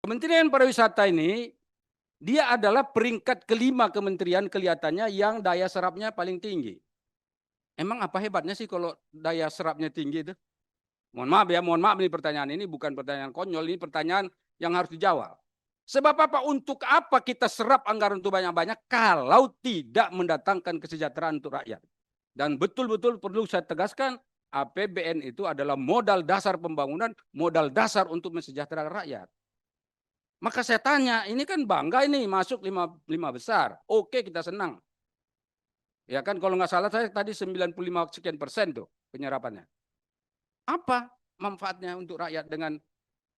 Kementerian Pariwisata ini, dia adalah peringkat kelima kementerian kelihatannya yang daya serapnya paling tinggi. Emang apa hebatnya sih kalau daya serapnya tinggi itu? Mohon maaf nih pertanyaan ini bukan pertanyaan konyol, ini pertanyaan yang harus dijawab. Sebab apa? Untuk apa kita serap anggaran itu banyak-banyak kalau tidak mendatangkan kesejahteraan untuk rakyat? Dan betul-betul perlu saya tegaskan, APBN itu adalah modal dasar pembangunan, modal dasar untuk mensejahterakan rakyat. Maka saya tanya, ini kan bangga ini masuk lima besar. Oke, kita senang. Ya kan kalau nggak salah saya tadi 95% tuh penyerapannya. Apa manfaatnya untuk rakyat dengan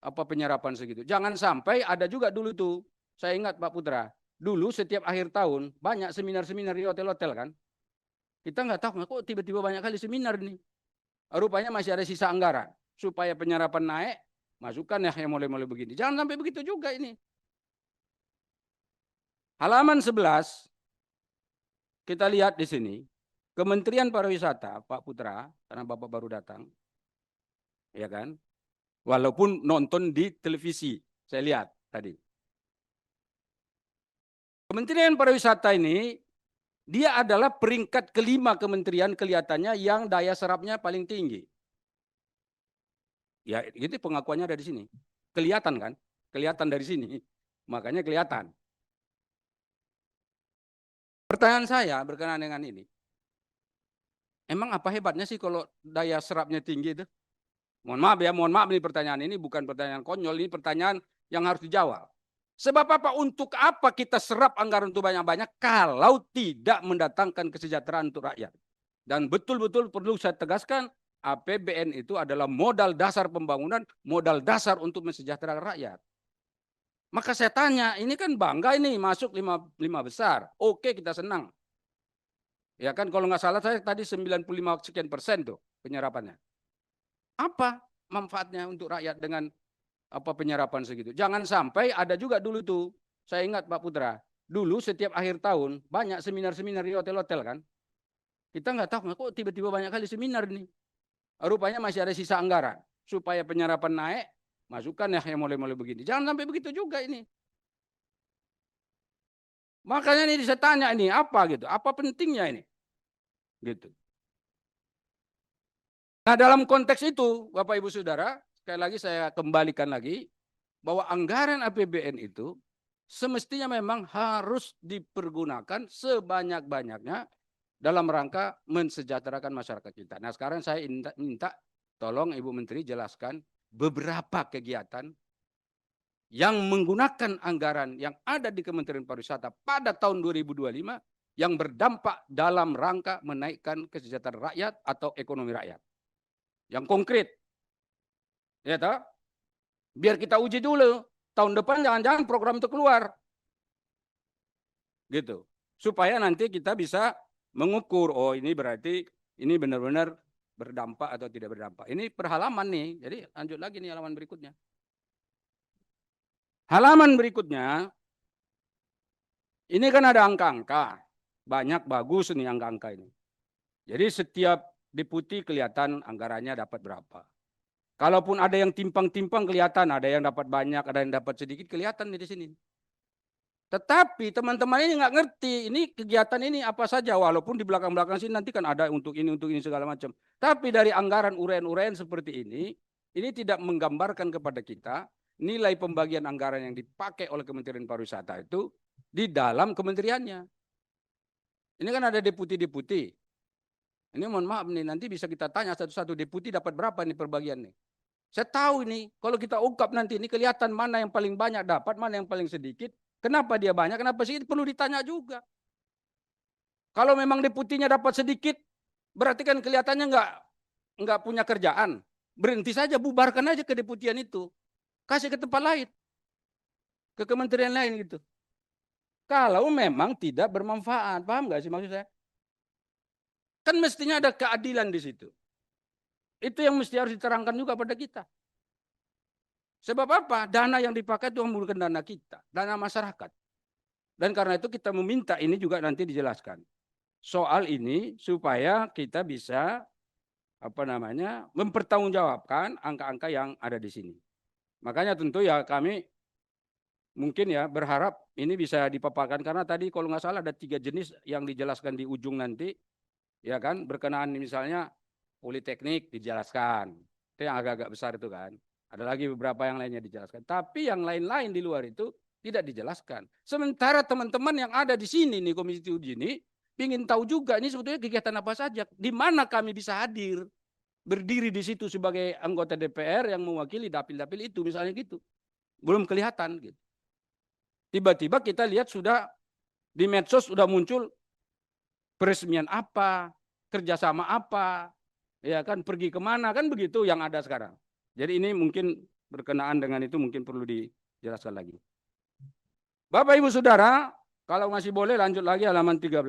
apa penyerapan segitu? Jangan sampai ada juga dulu tuh, saya ingat Pak Putra, dulu setiap akhir tahun banyak seminar-seminar di hotel-hotel kan. Kita nggak tahu kok tiba-tiba banyak kali seminar nih. Rupanya masih ada sisa anggaran supaya penyerapan naik, masukkan ya yang mulai-mulai begini. Jangan sampai begitu juga ini. Halaman 11 kita lihat di sini, Kementerian Pariwisata, Pak Putra, karena Bapak baru datang, ya kan? Walaupun nonton di televisi, saya lihat tadi. Kementerian Pariwisata ini, dia adalah peringkat kelima kementerian kelihatannya yang daya serapnya paling tinggi. Ya, itu pengakuannya ada di sini. Kelihatan kan? Kelihatan dari sini. Makanya kelihatan. Pertanyaan saya berkenaan dengan ini. Emang apa hebatnya sih kalau daya serapnya tinggi itu? Mohon maaf nih pertanyaan ini bukan pertanyaan konyol, ini pertanyaan yang harus dijawab. Sebab apa? Untuk apa kita serap anggaran itu banyak-banyak kalau tidak mendatangkan kesejahteraan untuk rakyat? Dan betul-betul perlu saya tegaskan, APBN itu adalah modal dasar pembangunan, modal dasar untuk mensejahterakan rakyat. Maka saya tanya, ini kan bangga ini masuk lima besar. Oke, kita senang. Ya kan kalau nggak salah saya tadi 95% tuh penyerapannya. Apa manfaatnya untuk rakyat dengan apa penyerapan segitu? Jangan sampai ada juga dulu tuh, saya ingat Pak Putra, dulu setiap akhir tahun banyak seminar-seminar di hotel-hotel kan. Kita nggak tahu kok tiba-tiba banyak kali seminar nih. Rupanya masih ada sisa anggaran supaya penyerapan naik, masukkan ya yang mulai-mulai begini. Jangan sampai begitu juga ini. Makanya ini saya tanya ini apa gitu, apa pentingnya ini? Gitu. Nah dalam konteks itu Bapak Ibu Saudara, sekali lagi saya kembalikan lagi bahwa anggaran APBN itu semestinya memang harus dipergunakan sebanyak-banyaknya dalam rangka mensejahterakan masyarakat kita. Nah sekarang saya minta tolong Ibu Menteri jelaskan beberapa kegiatan yang menggunakan anggaran yang ada di Kementerian Pariwisata pada tahun 2025 yang berdampak dalam rangka menaikkan kesejahteraan rakyat atau ekonomi rakyat. Yang konkret. Ya toh? Biar kita uji dulu. Tahun depan jangan-jangan program itu keluar. Gitu. Supaya nanti kita bisa mengukur, oh ini berarti ini benar-benar berdampak atau tidak berdampak. Ini per halaman nih. Jadi lanjut lagi nih halaman berikutnya. Halaman berikutnya, ini kan ada angka-angka. Banyak bagus nih angka-angka ini. Jadi setiap deputi kelihatan anggarannya dapat berapa. Kalaupun ada yang timpang-timpang kelihatan, ada yang dapat banyak, ada yang dapat sedikit, kelihatan di sini. Tetapi teman-teman ini nggak ngerti, ini kegiatan ini apa saja, walaupun di belakang-belakang sini nanti kan ada untuk ini segala macam. Tapi dari anggaran uraian-uraian seperti ini tidak menggambarkan kepada kita nilai pembagian anggaran yang dipakai oleh Kementerian Pariwisata itu di dalam kementeriannya. Ini kan ada deputi-deputi. Ini mohon maaf nih, nanti bisa kita tanya satu-satu deputi dapat berapa nih perbagian nih. Saya tahu ini, kalau kita ungkap nanti ini kelihatan mana yang paling banyak dapat, mana yang paling sedikit. Kenapa dia banyak, kenapa sedikit, perlu ditanya juga. Kalau memang deputinya dapat sedikit, berarti kan kelihatannya nggak punya kerjaan. Berhenti saja, bubarkan aja ke deputian itu. Kasih ke tempat lain. Ke kementerian lain gitu. Kalau memang tidak bermanfaat, paham nggak sih maksud saya? Kan mestinya ada keadilan di situ. Itu yang mesti harus diterangkan juga pada kita. Sebab apa? Dana yang dipakai itu menggunakan dana kita, dana masyarakat. Dan karena itu kita meminta ini juga nanti dijelaskan. Soal ini supaya kita bisa mempertanggungjawabkan angka-angka yang ada di sini. Makanya tentu ya kami mungkin ya berharap ini bisa dipaparkan karena tadi kalau nggak salah ada 3 jenis yang dijelaskan di ujung nanti, ya kan, berkenaan misalnya politeknik dijelaskan, itu yang agak-agak besar itu kan. Ada lagi beberapa yang lainnya dijelaskan, tapi yang lain-lain di luar itu tidak dijelaskan. Sementara teman-teman yang ada di sini nih Komisi Uji ini ingin tahu juga ini sebetulnya kegiatan apa saja, di mana kami bisa hadir, berdiri di situ sebagai anggota DPR yang mewakili dapil-dapil itu misalnya gitu. Belum kelihatan gitu. Tiba-tiba kita lihat sudah di medsos sudah muncul peresmian apa, kerjasama apa, ya kan, pergi kemana, kan begitu yang ada sekarang. Jadi ini mungkin berkenaan dengan itu mungkin perlu dijelaskan lagi. Bapak Ibu Saudara, kalau masih boleh lanjut lagi halaman 13.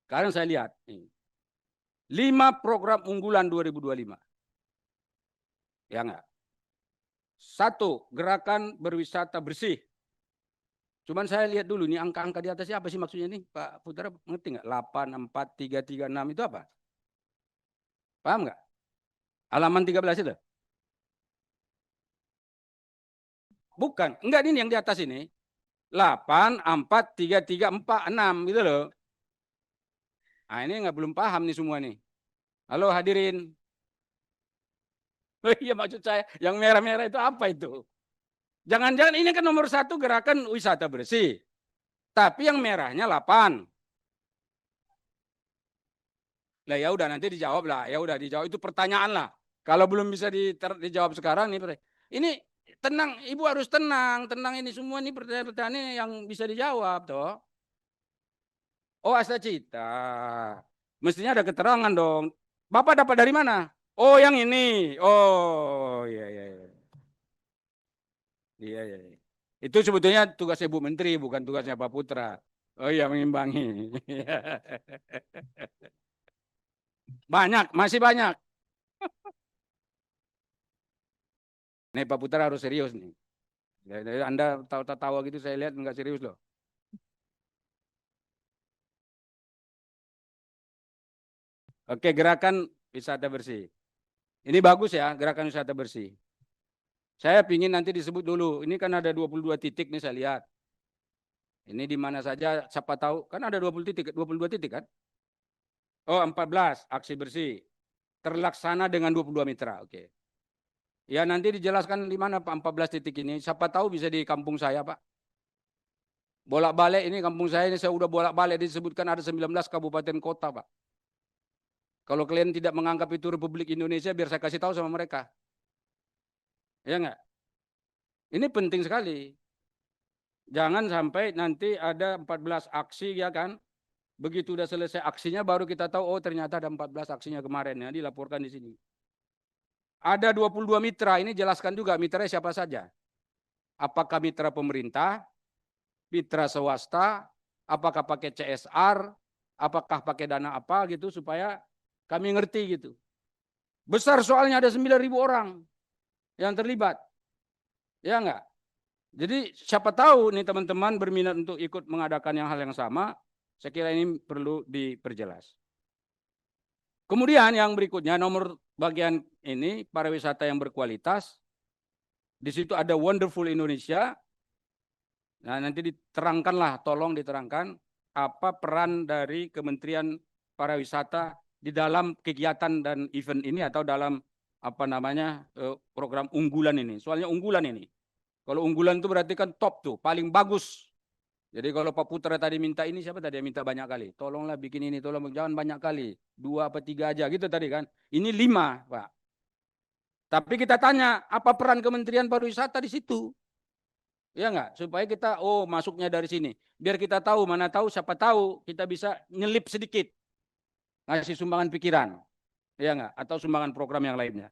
Sekarang saya lihat. 5 program unggulan 2025. Ya enggak? 1, gerakan berwisata bersih. Cuman saya lihat dulu nih angka-angka di atasnya apa sih maksudnya nih Pak Putra, ngerti nggak? 8, 4, 3, 3, 6 itu apa? Paham nggak? Halaman 13 itu? Bukan, enggak ini yang di atas ini. 8, 4, 3, 3, 4, 6 gitu loh. Nah ini nggak belum paham nih semua nih. Halo hadirin. Oh iya maksud saya yang merah-merah itu apa itu? Jangan-jangan ini kan nomor 1 gerakan wisata bersih. Tapi yang merahnya 8. Lah ya udah nanti dijawab lah, ya udah dijawab itu pertanyaan lah. Kalau belum bisa dijawab sekarang nih, ini tenang, Ibu harus tenang, tenang ini semua nih pertanyaan-pertanyaan yang bisa dijawab toh. Oh Asta Cita, mestinya ada keterangan dong. Bapak dapat dari mana? Oh yang ini, oh iya iya iya. Iya iya. Itu sebetulnya tugas Ibu Menteri, bukan tugasnya Pak Putra. Oh iya mengimbangi. Banyak, masih banyak. Nih Pak Putra harus serius nih. Anda tawa-tawa gitu saya lihat enggak serius loh. Oke, gerakan wisata bersih. Ini bagus ya, gerakan wisata bersih. Saya ingin nanti disebut dulu. Ini kan ada 22 titik nih saya lihat. Ini di mana saja siapa tahu, kan ada 20 titik, 22 titik kan? Oh, 14 aksi bersih. Terlaksana dengan 22 mitra. Oke. Ya nanti dijelaskan di mana Pak 14 titik ini. Siapa tahu bisa di kampung saya, Pak. Bolak-balik ini kampung saya ini saya udah bolak-balik disebutkan ada 19 kabupaten kota, Pak. Kalau kalian tidak menganggap itu Republik Indonesia, biar saya kasih tahu sama mereka. Ya enggak? Ini penting sekali. Jangan sampai nanti ada 14 aksi ya kan. Begitu udah selesai aksinya baru kita tahu oh ternyata ada 14 aksinya kemarin ya dilaporkan di sini. Ada 22 mitra, ini jelaskan juga mitra siapa saja. Apakah mitra pemerintah, mitra swasta, apakah pakai CSR, apakah pakai dana apa gitu supaya kami ngerti gitu. Besar soalnya ada 9.000 orang yang terlibat. Ya enggak? Jadi siapa tahu nih teman-teman berminat untuk ikut mengadakan hal yang sama, saya kira ini perlu diperjelas. Kemudian yang berikutnya nomor bagian ini pariwisata yang berkualitas. Di situ ada Wonderful Indonesia. Nah, nanti diterangkanlah, tolong diterangkan apa peran dari Kementerian Pariwisata di dalam kegiatan dan event ini atau dalam apa namanya program unggulan ini. Soalnya unggulan ini. Kalau unggulan itu berarti kan top tuh, paling bagus. Jadi kalau Pak Putra tadi minta ini, siapa tadi yang minta banyak kali? Tolonglah bikin ini, tolong jangan banyak kali. 2 apa 3 aja gitu tadi kan. Ini 5, Pak. Tapi kita tanya, apa peran Kementerian Pariwisata di situ? Ya enggak? Supaya kita, oh masuknya dari sini. Biar kita tahu, mana tahu, siapa tahu kita bisa nyelip sedikit. Ngasih sumbangan pikiran. Ya enggak? Atau sumbangan program yang lainnya.